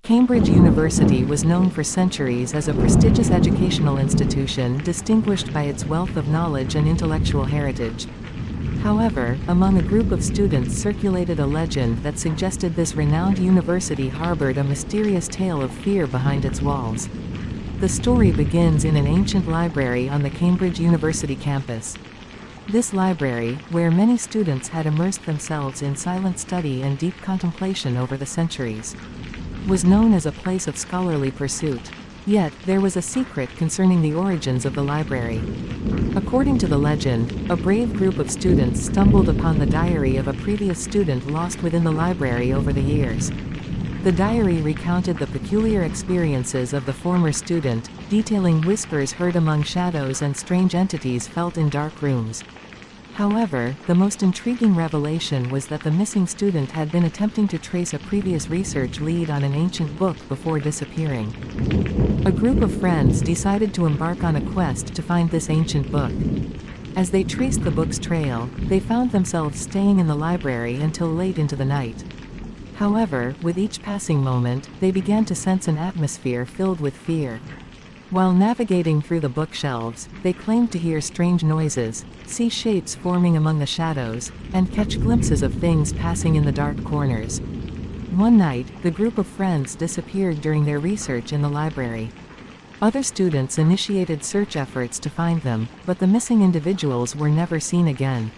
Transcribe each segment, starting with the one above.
Cambridge University was known for centuries as a prestigious educational institution distinguished by its wealth of knowledge and intellectual heritage. However, among a group of students circulated a legend that suggested this renowned university harbored a mysterious tale of fear behind its walls. The story begins in an ancient library on the Cambridge University campus. This library, where many students had immersed themselves in silent study and deep contemplation over the centuries, was known as a place of scholarly pursuit. Yet, there was a secret concerning the origins of the library. According to the legend, a brave group of students stumbled upon the diary of a previous student lost within the library over the years. The diary recounted the peculiar experiences of the former student, detailing whispers heard among shadows and strange entities felt in dark rooms. However, the most intriguing revelation was that the missing student had been attempting to trace a previous research lead on an ancient book before disappearing. A group of friends decided to embark on a quest to find this ancient book. As they traced the book's trail, they found themselves staying in the library until late into the night. However, with each passing moment, they began to sense an atmosphere filled with fear. While navigating through the bookshelves, they claimed to hear strange noises, see shapes forming among the shadows, and catch glimpses of things passing in the dark corners. One night, the group of friends disappeared during their research in the library. Other students initiated search efforts to find them, but the missing individuals were never seen again.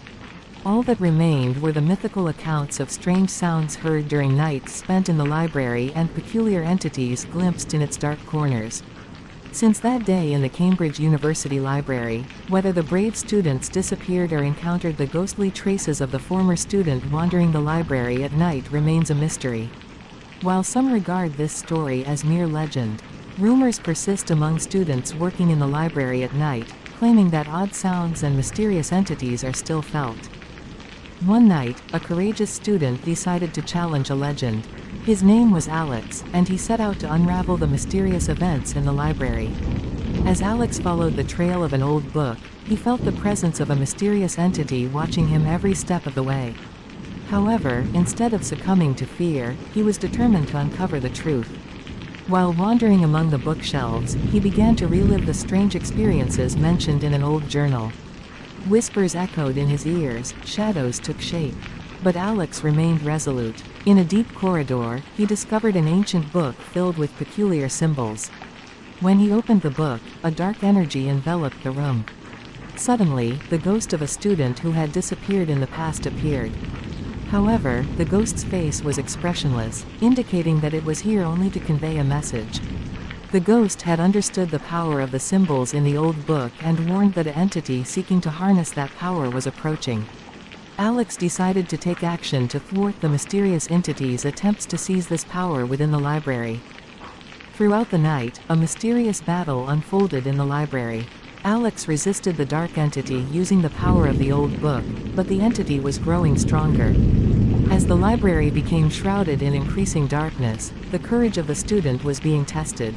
All that remained were the mythical accounts of strange sounds heard during nights spent in the library and peculiar entities glimpsed in its dark corners. Since that day in the Cambridge University Library, whether the brave students disappeared or encountered the ghostly traces of the former student wandering the library at night remains a mystery. While some regard this story as mere legend, rumors persist among students working in the library at night, claiming that odd sounds and mysterious entities are still felt. One night, a courageous student decided to challenge a legend. His name was Alex, and he set out to unravel the mysterious events in the library. As Alex followed the trail of an old book, he felt the presence of a mysterious entity watching him every step of the way. However, instead of succumbing to fear, he was determined to uncover the truth. While wandering among the bookshelves, he began to relive the strange experiences mentioned in an old journal. Whispers echoed in his ears, shadows took shape. But Alex remained resolute. In a deep corridor, he discovered an ancient book filled with peculiar symbols. When he opened the book, a dark energy enveloped the room. Suddenly, the ghost of a student who had disappeared in the past appeared. However, the ghost's face was expressionless, indicating that it was here only to convey a message. The ghost had understood the power of the symbols in the old book and warned that an entity seeking to harness that power was approaching. Alex decided to take action to thwart the mysterious entity's attempts to seize this power within the library. Throughout the night, a mysterious battle unfolded in the library. Alex resisted the dark entity using the power of the old book, but the entity was growing stronger. As the library became shrouded in increasing darkness, the courage of the student was being tested.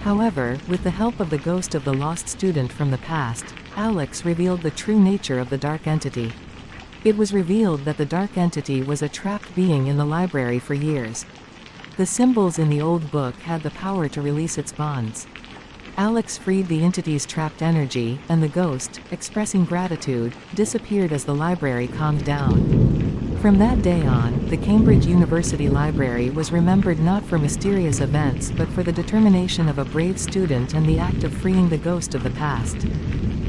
However, with the help of the ghost of the lost student from the past, Alex revealed the true nature of the dark entity. It was revealed that the dark entity was a trapped being in the library for years. The symbols in the old book had the power to release its bonds. Alex freed the entity's trapped energy, and the ghost, expressing gratitude, disappeared as the library calmed down. From that day on, the Cambridge University Library was remembered not for mysterious events but for the determination of a brave student and the act of freeing the ghost of the past.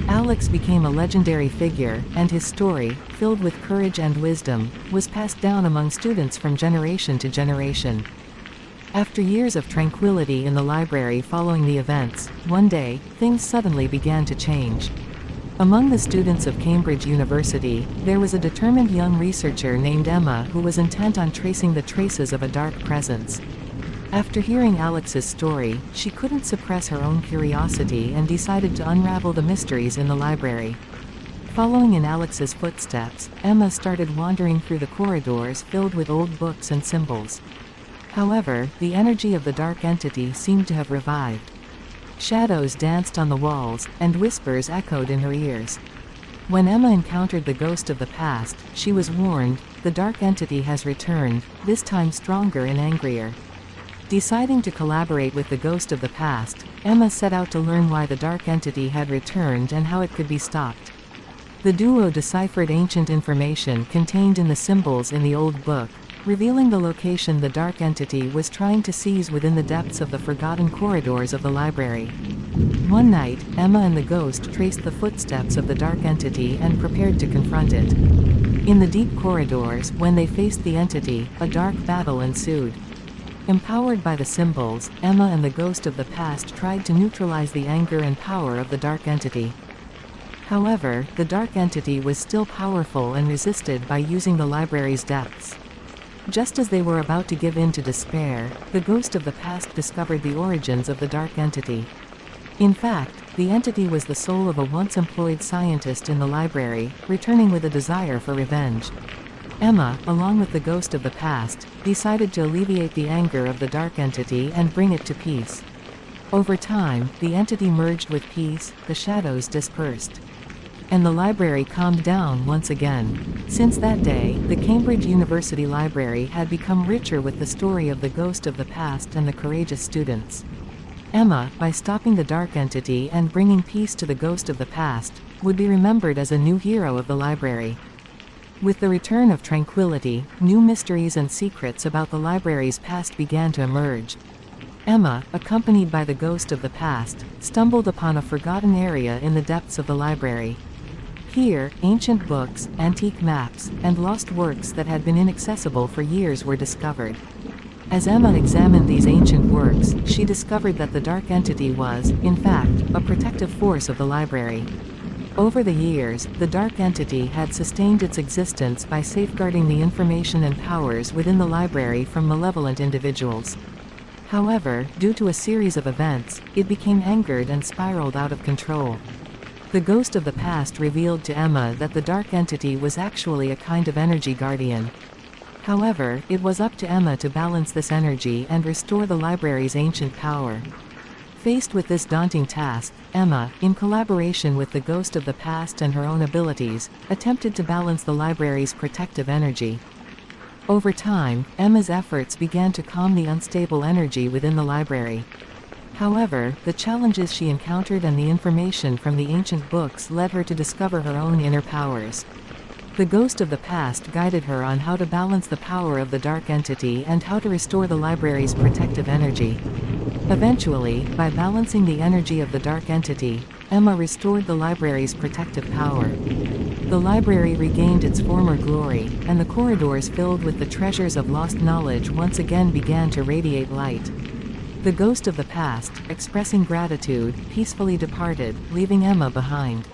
Alex became a legendary figure, and his story, filled with courage and wisdom, was passed down among students from generation to generation. After years of tranquility in the library following the events, one day, things suddenly began to change. Among the students of Cambridge University, there was a determined young researcher named Emma who was intent on tracing the traces of a dark presence. After hearing Alex's story, she couldn't suppress her own curiosity and decided to unravel the mysteries in the library. Following in Alex's footsteps, Emma started wandering through the corridors filled with old books and symbols. However, the energy of the dark entity seemed to have revived. Shadows danced on the walls, and whispers echoed in her ears. When Emma encountered the ghost of the past, she was warned, "The dark entity has returned, this time stronger and angrier." Deciding to collaborate with the ghost of the past, Emma set out to learn why the dark entity had returned and how it could be stopped. The duo deciphered ancient information contained in the symbols in the old book, revealing the location the dark entity was trying to seize within the depths of the forgotten corridors of the library. One night, Emma and the ghost traced the footsteps of the dark entity and prepared to confront it. In the deep corridors, when they faced the entity, a dark battle ensued. Empowered by the symbols, Emma and the ghost of the past tried to neutralize the anger and power of the dark entity. However, the dark entity was still powerful and resisted by using the library's depths. Just as they were about to give in to despair, the ghost of the past discovered the origins of the dark entity. In fact, the entity was the soul of a once employed scientist in the library, returning with a desire for revenge. Emma, along with the ghost of the past, decided to alleviate the anger of the dark entity and bring it to peace. Over time, the entity merged with peace, the shadows dispersed, and the library calmed down once again. Since that day, the Cambridge University Library had become richer with the story of the ghost of the past and the courageous students. Emma, by stopping the dark entity and bringing peace to the ghost of the past, would be remembered as a new hero of the library. With the return of tranquility, new mysteries and secrets about the library's past began to emerge. Emma, accompanied by the ghost of the past, stumbled upon a forgotten area in the depths of the library. Here, ancient books, antique maps, and lost works that had been inaccessible for years were discovered. As Emma examined these ancient works, she discovered that the dark entity was, in fact, a protective force of the library. Over the years, the dark entity had sustained its existence by safeguarding the information and powers within the library from malevolent individuals. However, due to a series of events, it became angered and spiraled out of control. The ghost of the past revealed to Emma that the dark entity was actually a kind of energy guardian. However, it was up to Emma to balance this energy and restore the library's ancient power. Faced with this daunting task, Emma, in collaboration with the ghost of the past and her own abilities, attempted to balance the library's protective energy. Over time, Emma's efforts began to calm the unstable energy within the library. However, the challenges she encountered and the information from the ancient books led her to discover her own inner powers. The ghost of the past guided her on how to balance the power of the dark entity and how to restore the library's protective energy. Eventually, by balancing the energy of the dark entity, Emma restored the library's protective power. The library regained its former glory, and the corridors filled with the treasures of lost knowledge once again began to radiate light. The ghost of the past, expressing gratitude, peacefully departed, leaving Emma behind.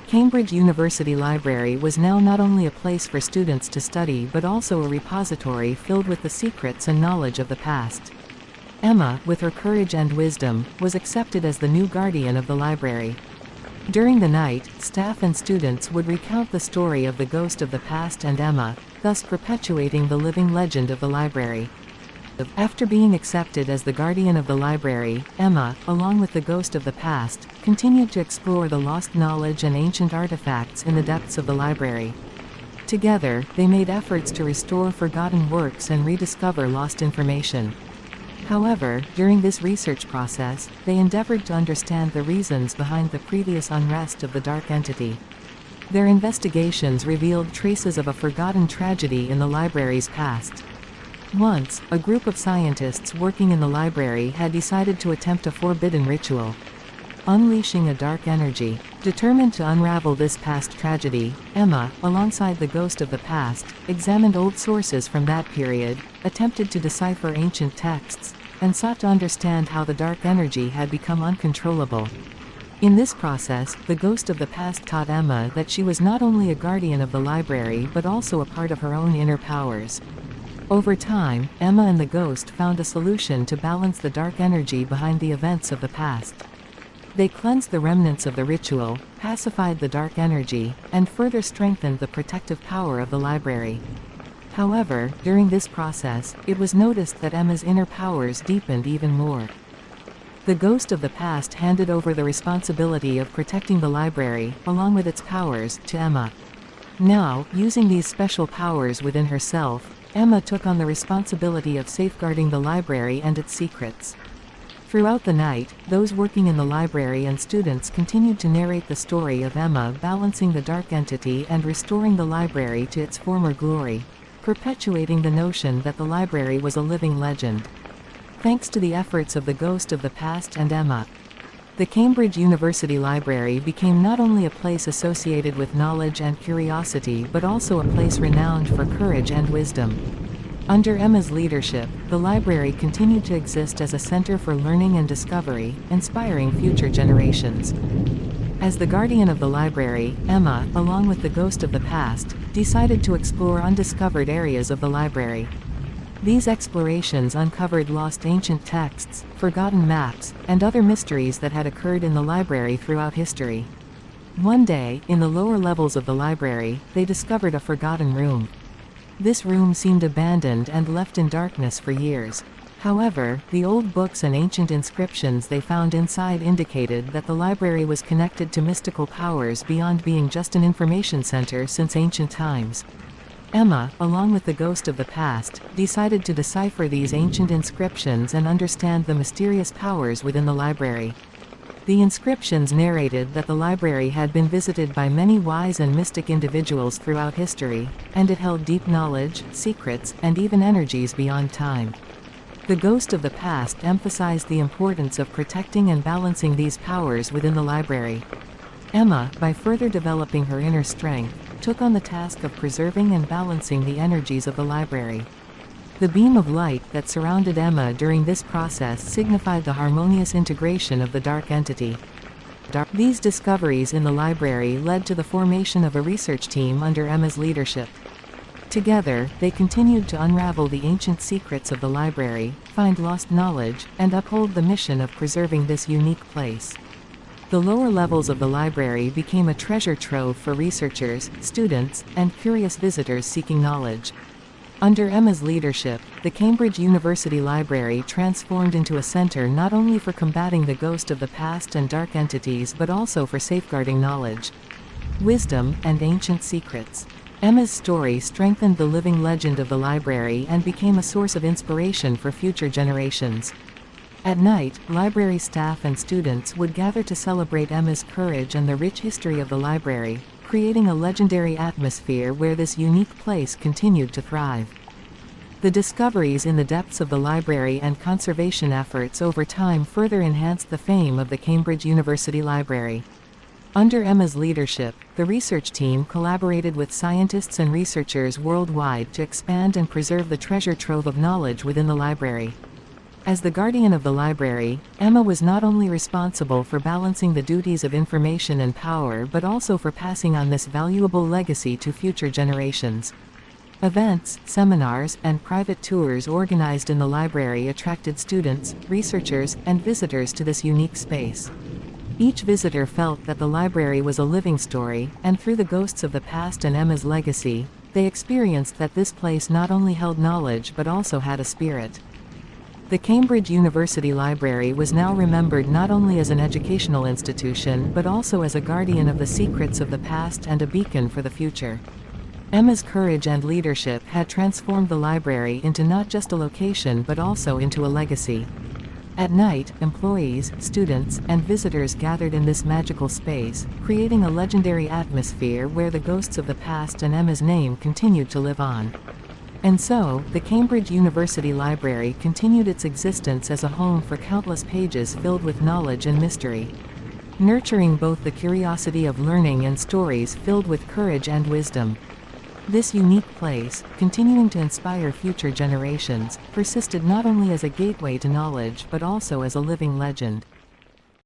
Cambridge University Library was now not only a place for students to study but also a repository filled with the secrets and knowledge of the past. Emma, with her courage and wisdom, was accepted as the new guardian of the library. During the night, staff and students would recount the story of the ghost of the past and Emma, thus perpetuating the living legend of the library. After being accepted as the guardian of the library, Emma, along with the ghost of the past, continued to explore the lost knowledge and ancient artifacts in the depths of the library. Together, they made efforts to restore forgotten works and rediscover lost information. However, during this research process, they endeavored to understand the reasons behind the previous unrest of the dark entity. Their investigations revealed traces of a forgotten tragedy in the library's past. Once, a group of scientists working in the library had decided to attempt a forbidden ritual, unleashing a dark energy. Determined to unravel this past tragedy, Emma, alongside the ghost of the past, examined old sources from that period, attempted to decipher ancient texts, and sought to understand how the dark energy had become uncontrollable. In this process, the ghost of the past taught Emma that she was not only a guardian of the library but also a part of her own inner powers. Over time, Emma and the ghost found a solution to balance the dark energy behind the events of the past. They cleansed the remnants of the ritual, pacified the dark energy, and further strengthened the protective power of the library. However, during this process, it was noticed that Emma's inner powers deepened even more. The ghost of the past handed over the responsibility of protecting the library, along with its powers, to Emma. Now, using these special powers within herself, Emma took on the responsibility of safeguarding the library and its secrets. Throughout the night, those working in the library and students continued to narrate the story of Emma balancing the dark entity and restoring the library to its former glory, perpetuating the notion that the library was a living legend. Thanks to the efforts of the ghost of the past and Emma, the Cambridge University Library became not only a place associated with knowledge and curiosity but also a place renowned for courage and wisdom. Under Emma's leadership, the library continued to exist as a center for learning and discovery, inspiring future generations. As the guardian of the library, Emma, along with the ghost of the past, decided to explore undiscovered areas of the library. These explorations uncovered lost ancient texts, forgotten maps, and other mysteries that had occurred in the library throughout history. One day, in the lower levels of the library, they discovered a forgotten room. This room seemed abandoned and left in darkness for years. However, the old books and ancient inscriptions they found inside indicated that the library was connected to mystical powers beyond being just an information center since ancient times. Emma, along with the ghost of the past, decided to decipher these ancient inscriptions and understand the mysterious powers within the library. The inscriptions narrated that the library had been visited by many wise and mystic individuals throughout history, and it held deep knowledge, secrets, and even energies beyond time. The ghost of the past emphasized the importance of protecting and balancing these powers within the library. Emma, by further developing her inner strength, took on the task of preserving and balancing the energies of the library. The beam of light that surrounded Emma during this process signified the harmonious integration of the dark entity. These discoveries in the library led to the formation of a research team under Emma's leadership. Together, they continued to unravel the ancient secrets of the library, find lost knowledge, and uphold the mission of preserving this unique place. The lower levels of the library became a treasure trove for researchers, students, and curious visitors seeking knowledge. Under Emma's leadership, the Cambridge University Library transformed into a center not only for combating the ghost of the past and dark entities but also for safeguarding knowledge, wisdom, and ancient secrets. Emma's story strengthened the living legend of the library and became a source of inspiration for future generations. At night, library staff and students would gather to celebrate Emma's courage and the rich history of the library, creating a legendary atmosphere where this unique place continued to thrive. The discoveries in the depths of the library and conservation efforts over time further enhanced the fame of the Cambridge University Library. Under Emma's leadership, the research team collaborated with scientists and researchers worldwide to expand and preserve the treasure trove of knowledge within the library. As the guardian of the library, Emma was not only responsible for balancing the duties of information and power but also for passing on this valuable legacy to future generations. Events, seminars, and private tours organized in the library attracted students, researchers, and visitors to this unique space. Each visitor felt that the library was a living story, and through the ghosts of the past and Emma's legacy, they experienced that this place not only held knowledge but also had a spirit. The Cambridge University Library was now remembered not only as an educational institution but also as a guardian of the secrets of the past and a beacon for the future. Emma's courage and leadership had transformed the library into not just a location but also into a legacy. At night, employees, students, and visitors gathered in this magical space, creating a legendary atmosphere where the ghosts of the past and Emma's name continued to live on. And so, the Cambridge University Library continued its existence as a home for countless pages filled with knowledge and mystery, nurturing both the curiosity of learning and stories filled with courage and wisdom. This unique place, continuing to inspire future generations, persisted not only as a gateway to knowledge but also as a living legend.